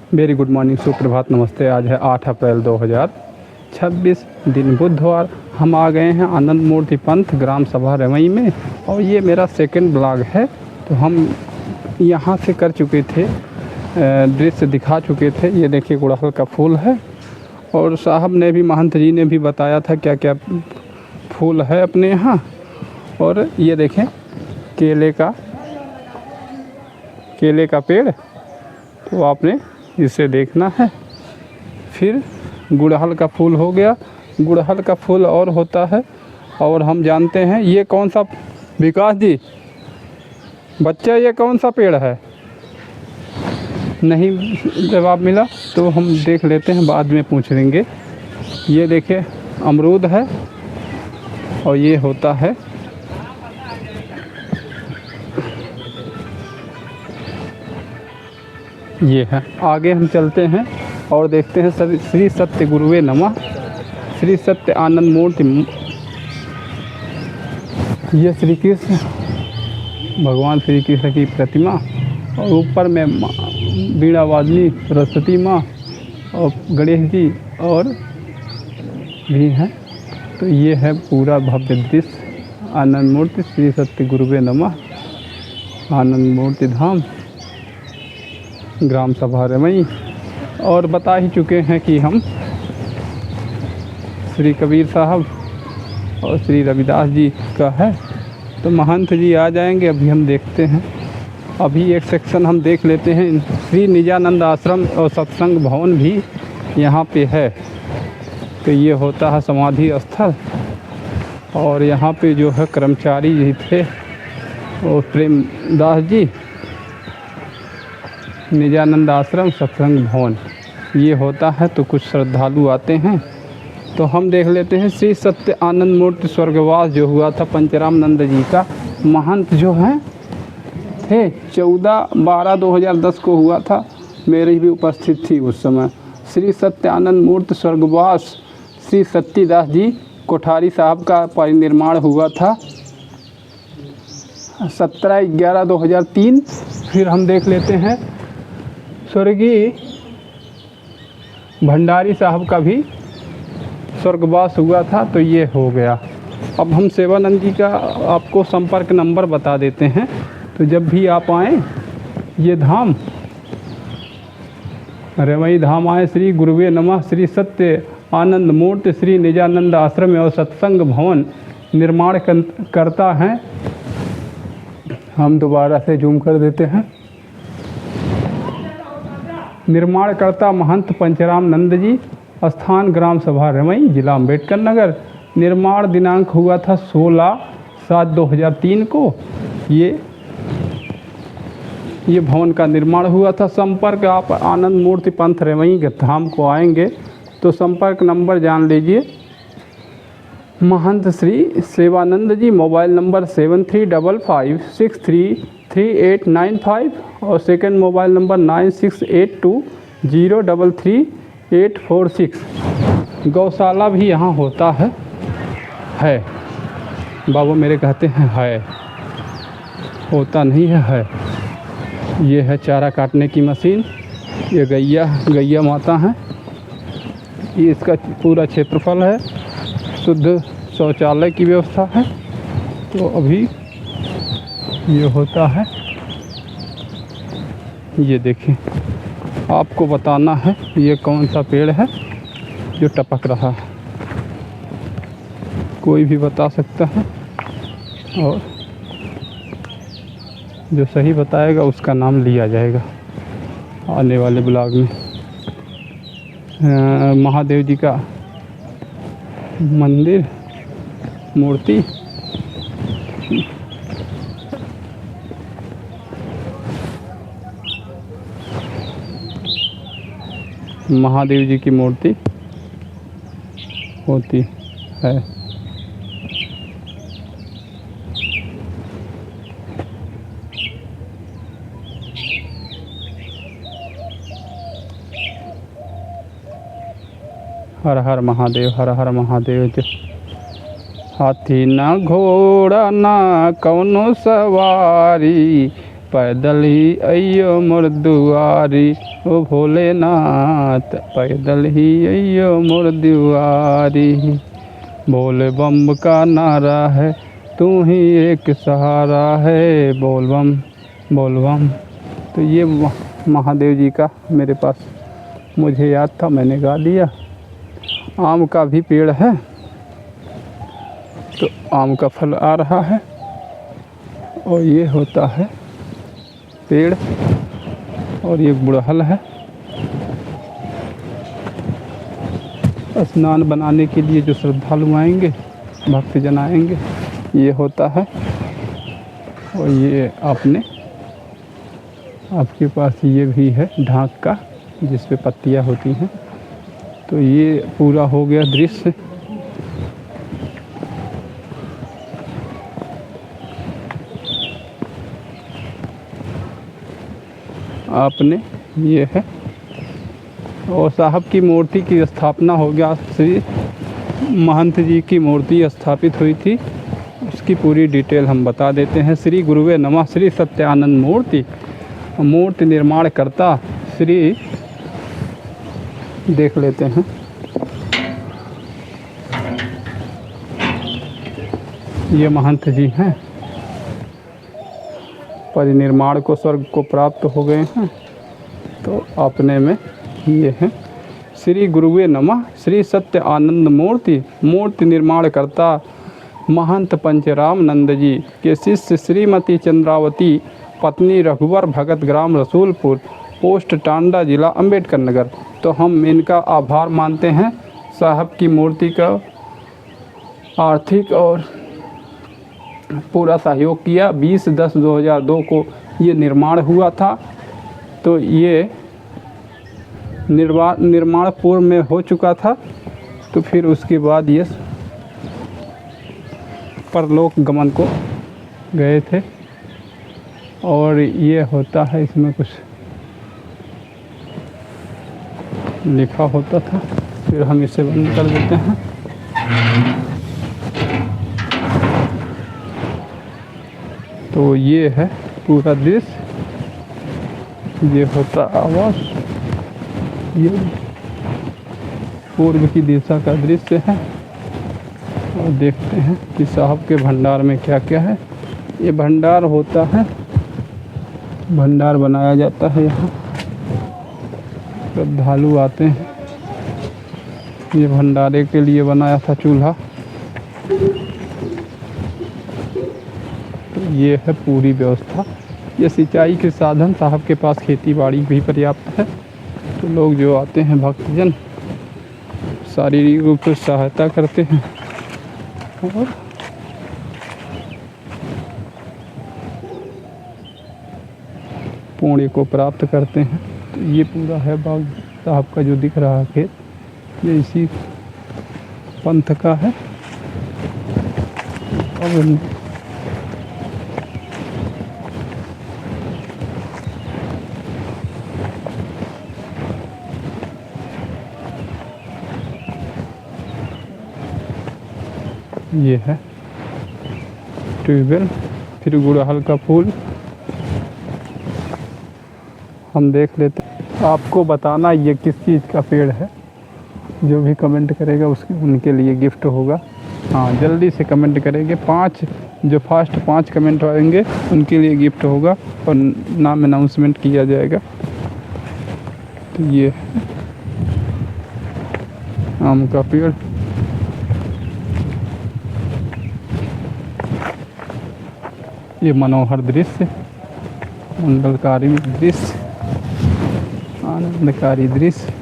Very good morning, सुप्रभात, नमस्ते। आज है 8 अप्रैल 2026, दिन बुधवार। हम आ गए हैं आनंद मूर्ति पंथ ग्राम सभा रमई में और ये मेरा सेकंड ब्लॉग है। तो हम यहाँ से कर चुके थे, दृश्य दिखा चुके थे। ये देखिए गुड़हल का फूल है और साहब ने भी, महंत जी ने भी बताया था क्या क्या फूल है अपने यहाँ। और ये देखें केले का पेड़, तो आपने इसे देखना है। फिर गुड़हल का फूल हो गया, गुड़हल का फूल और होता है। और हम जानते हैं ये कौन सा, विकास जी बच्चा, ये कौन सा पेड़ है? नहीं जवाब मिला तो हम देख लेते हैं, बाद में पूछ लेंगे। ये देखिए अमरूद है और ये होता है ये है। आगे हम चलते हैं और देखते हैं श्री सत्य गुरुवे नमः, श्री सत्य आनंद मूर्ति। ये श्री कृष्ण, भगवान श्री कृष्ण की प्रतिमा और ऊपर में वीणा वादनी सरस्वती माँ और गणेश जी और भी हैं। तो ये है पूरा भव्य दृश्य आनंद मूर्ति, श्री सत्य गुरुवे नमः, आनंद मूर्ति धाम, ग्राम सभा रमई। और बता ही चुके हैं कि हम श्री कबीर साहब और श्री रविदास जी का है। तो महंत जी आ जाएंगे, अभी हम देखते हैं। अभी एक सेक्शन हम देख लेते हैं। श्री निजानंद आश्रम और सत्संग भवन भी यहाँ पे है। तो ये होता है समाधि स्थल। और यहाँ पे जो है कर्मचारी जी थे और प्रेमदास जी, निजानंद आश्रम सत्संग भवन ये होता है। तो कुछ श्रद्धालु आते हैं, तो हम देख लेते हैं। श्री सत्य आनंद मूर्ति स्वर्गवास जो हुआ था पंचराम नंद जी का, महंत जो हैं थे 14/12/2010 को हुआ था। मेरी भी उपस्थित थी उस समय। श्री सत्य आनंद मूर्ति स्वर्गवास श्री सत्तीदास जी कोठारी साहब का परिनिर्माण हुआ था 17/11/2003। फिर हम देख लेते हैं स्वर्गीय भंडारी साहब का भी स्वर्गवास हुआ था। तो ये हो गया। अब हम सेवानंद जी का आपको संपर्क नंबर बता देते हैं। तो जब भी आप आएँ ये धाम रमई धाम आए, श्री गुरुवे नमः, श्री सत्य आनंद मूर्ति श्री निजानंद आश्रम और सत्संग भवन निर्माण करता है। हम दोबारा से जूम कर देते हैं। निर्माण करता महंत पंचराम नंद जी, स्थान ग्राम सभा रमई, जिला अम्बेडकर नगर। निर्माण दिनांक हुआ था 16/7/2003 को। ये भवन का निर्माण हुआ था। संपर्क, आप आनंद मूर्ति पंथ रमई धाम को आएंगे तो संपर्क नंबर जान लीजिए। महंत श्री सेवानंद जी, मोबाइल नंबर 7355633895 और सेकंड मोबाइल नंबर 9682033846। गौशाला भी यहाँ होता है बाबू मेरे कहते हैं है, होता नहीं है। ये है चारा काटने की मशीन। ये गैया माता है। ये इसका पूरा क्षेत्रफल है। शुद्ध शौचालय की व्यवस्था है। तो अभी ये होता है। ये देखिए, आपको बताना है ये कौन सा पेड़ है जो टपक रहा है। कोई भी बता सकता है और जो सही बताएगा उसका नाम लिया जाएगा आने वाले ब्लॉग में। महादेव जी का मंदिर, मूर्ति। महादेव जी की मूर्ति होती है। हर हर महादेव, हर हर महादेव। हाथी ना घोड़ा ना कौनो सवारी, पैदल ही अइयो मोर दुआरी। ओ भोलेनाथ पैदल ही अइयो मोर दुआरी, बोल बम का नारा है तू ही एक सहारा है, बोल बम बोल बम। तो ये महादेव जी का मेरे पास मुझे याद था, मैंने गा दिया। आम का भी पेड़ है, तो आम का फल आ रहा है, और ये होता है पेड़, और ये गुड़हल है। स्नान बनाने के लिए जो श्रद्धालु आएंगे, भक्तजन आएंगे, ये होता है। और ये आपके पास ये भी है ढाक का, जिस पे पत्तियाँ होती हैं। तो ये पूरा हो गया दृश्य। आपने ये है, और साहब की मूर्ति की स्थापना हो गया। श्री महंत जी की मूर्ति स्थापित हुई थी, उसकी पूरी डिटेल हम बता देते हैं। श्री गुरुवे नमः श्री सत्यानंद मूर्ति, मूर्ति निर्माण करता श्री, देख लेते हैं। ये महंत जी हैं, परिनिर्माण को स्वर्ग को प्राप्त हो गए हैं। तो अपने में ये हैं श्री गुरुवे नमः श्री सत्य आनंद मूर्ति, मूर्ति निर्माण करता महंत पंचराम नंद जी के शिष्य श्रीमती चंद्रावती, पत्नी रघुवर भगत, ग्राम रसूलपुर, पोस्ट टांडा, जिला अंबेडकर नगर। तो हम इनका आभार मानते हैं। साहब की मूर्ति का आर्थिक और पूरा सहयोग किया। 20/10/2002 को ये निर्माण हुआ था। तो ये निर्माण पूर्व में हो चुका था। तो फिर उसके बाद ये परलोक गमन को गए थे। और ये होता है, इसमें कुछ लिखा होता था, फिर हम इसे बंद कर देते हैं। तो ये है पूरा दृश्य, ये होता आवास, ये पूर्व की दिशा का दृश्य है। और देखते हैं कि साहब के भंडार में क्या क्या है। ये भंडार होता है, भंडार बनाया जाता है। यहाँ श्रद्धालु आते हैं। ये भंडारे के लिए बनाया था चूल्हा। तो ये है पूरी व्यवस्था। ये सिंचाई के साधन, साहब के पास खेती बाड़ी भी पर्याप्त है। तो लोग जो आते हैं भक्तजन, शारीरिक रूप से सहायता करते हैं और पुण्य को प्राप्त करते हैं। तो ये पूरा है बाग साहब का जो दिख रहा है खेत, ये इसी पंथ का है। और ये है ट्यूबवेल, फिर गुड़हल का फूल हम देख लेते हैं। आपको बताना ये किस चीज़ का पेड़ है, जो भी कमेंट करेगा उसके उनके लिए गिफ्ट होगा। हाँ, जल्दी से कमेंट करेंगे। 5 जो फर्स्ट 5 कमेंट आएंगे उनके लिए गिफ्ट होगा और नाम अनाउंसमेंट किया जाएगा। तो ये आम का पेड़, ये मनोहर दृश्य, मंगलकारी दृश्य, आनंदकारी दृश्य।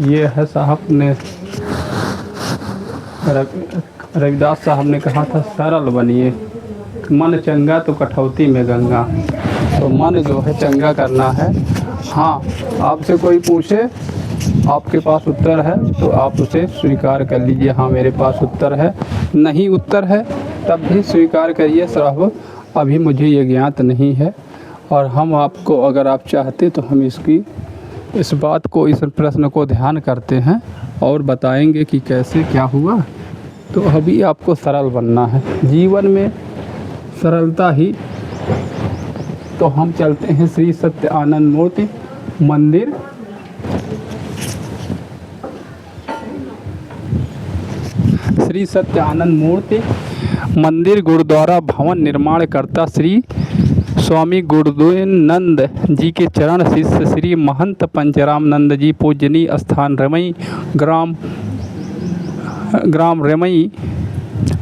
ये है साहब ने, रविदास साहब ने कहा था सरल बनिए, मन चंगा तो कठौती में गंगा। तो मन जो है चंगा करना है। हाँ, आपसे कोई पूछे आपके पास उत्तर है तो आप उसे स्वीकार कर लीजिए, हाँ मेरे पास उत्तर है। नहीं उत्तर है तब भी स्वीकार करिए, साहब अभी मुझे ये ज्ञात नहीं है। और हम आपको, अगर आप चाहते तो हम इस बात को, इस प्रश्न को ध्यान करते हैं और बताएंगे कि कैसे क्या हुआ। तो अभी आपको सरल बनना है। जीवन में सरलता ही तो हम चलते हैं श्री सत्य आनंद मूर्ति मंदिर। श्री सत्य आनंद मूर्ति मंदिर गुरुद्वारा भवन निर्माणकर्ता श्री स्वामी गुरुदेवानंद जी के चरण शिष्य श्री महंत पंचराम नंद जी, पूजनीय स्थान रमई, ग्राम रमई,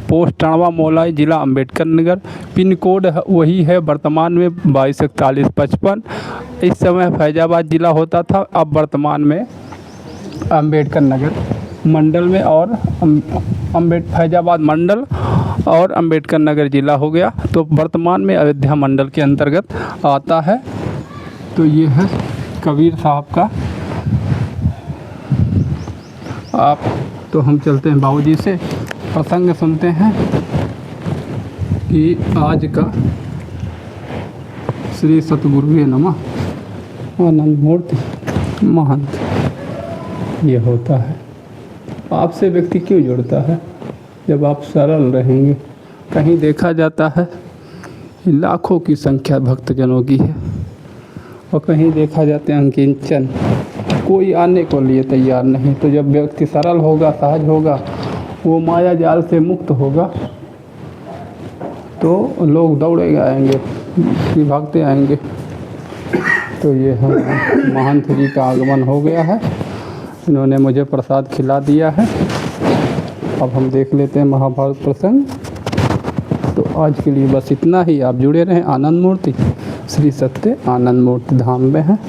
पोस्ट टणवा मौलाई, जिला अम्बेडकर नगर। पिन कोड वही है वर्तमान में 224155। इस समय फैजाबाद ज़िला होता था, अब वर्तमान में अम्बेडकर नगर मंडल में और फैजाबाद मंडल और अम्बेडकर नगर ज़िला हो गया। तो वर्तमान में अयोध्या मंडल के अंतर्गत आता है। तो ये है कबीर साहब का। आप तो हम चलते हैं बाबूजी से प्रसंग सुनते हैं कि आज का श्री सतगुरु नमः आनंद मूर्ति महंत ये होता है। आपसे व्यक्ति क्यों जुड़ता है? जब आप सरल रहेंगे। कहीं देखा जाता है लाखों की संख्या भक्तजनों की है और कहीं देखा जाते हैं अंकिंचन, कोई आने को लिए तैयार नहीं। तो जब व्यक्ति सरल होगा, सहज होगा, वो माया जाल से मुक्त होगा, तो लोग दौड़ेगा आएंगे, भागते आएंगे। तो ये है महंत जी का आगमन हो गया है। इन्होंने मुझे प्रसाद खिला दिया है। अब हम देख लेते हैं महाभारत प्रसंग। तो आज के लिए बस इतना ही। आप जुड़े रहें आनंद मूर्ति श्री सत्य आनंद मूर्ति धाम में हैं।